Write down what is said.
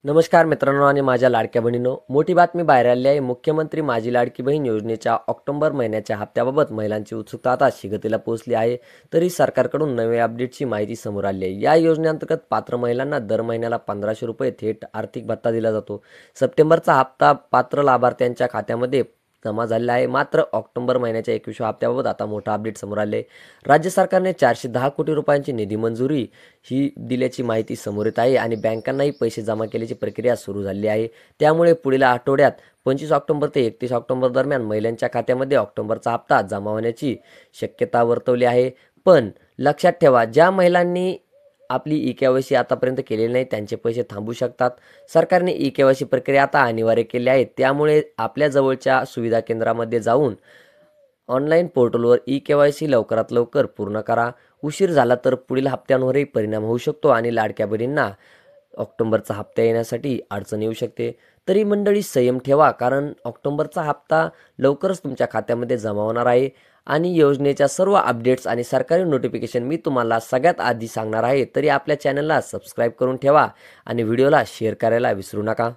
नमस्कार मित्रांनो आणि माझ्या लाडक्या बहिणींनो, मोठी बातमी बाहेर आली आहे. मुख्यमंत्री माझी लाडकी बहीण योजनेच्या ऑक्टोबर महिन्याच्या हप्त्याबाबत महिलांची उत्सुकता आता शिगेला पोहोचली आहे. तरी सरकारकडून नव्या अपडेटची माहिती समोर आली आहे. या योजनेअंतर्गत पात्र महिलांना दर महिन्याला 1500 रुपये थेट आर्थिक भत्ता दिला जातो. सप्टेंबरचा हप्ता पात्र लाभार्थ्यांच्या खात्यामध्ये जमा झालेला आहे. मात्र ऑक्टोबर महिन्याच्या 21व्या हप्त्याबाबत आता मोठा अपडेट समोर आले आहे. राज्य सरकारने 410 कोटी रुपयांची निधी मंजुरी ही दिल्याची माहिती समोर येत आहे आणि बँकांनाही पैसे जमा केल्याची प्रक्रिया सुरू झाली आहे. त्यामुळे पुढील आठवड्यात 25 ऑक्टोबर ते 31 ऑक्टोबर दरम्यान महिलांच्या खात्यामध्ये ऑक्टोबरचा हप्ता जमा होण्याची शक्यता वर्तवली आहे. पण लक्षात ठेवा, ज्या महिलांनी आपली ई-केवायसी आतापर्यंत केलेली नाही त्यांचे पैसे थांबू शकतात. सरकारने ई-केवायसी प्रक्रिया आता अनिवार्य केली आहे. त्यामुळे आपल्या जवळच्या सुविधा केंद्रामध्ये जाऊन ऑनलाईन पोर्टलवर ई-केवायसी लवकरात लवकर पूर्ण करा. उशीर झाला तर पुढील हप्त्यांवरही परिणाम होऊ शकतो आणि लाडक्या बहिणींना ऑक्टोबरचा हप्ता येण्यासाठी अडचण येऊ शकते. तरी मंडळी संयम ठेवा, कारण ऑक्टोबरचा हप्ता लवकरच तुमच्या खात्यामध्ये जमा होणार आहे आणि योजनेच्या सर्व अपडेट्स आणि सरकारी नोटिफिकेशन मी तुम्हाला सगळ्यात आधी सांगणार आहे. तरी आपल्या चॅनलला सबस्क्राईब करून ठेवा आणि व्हिडिओला शेअर करायला विसरू नका.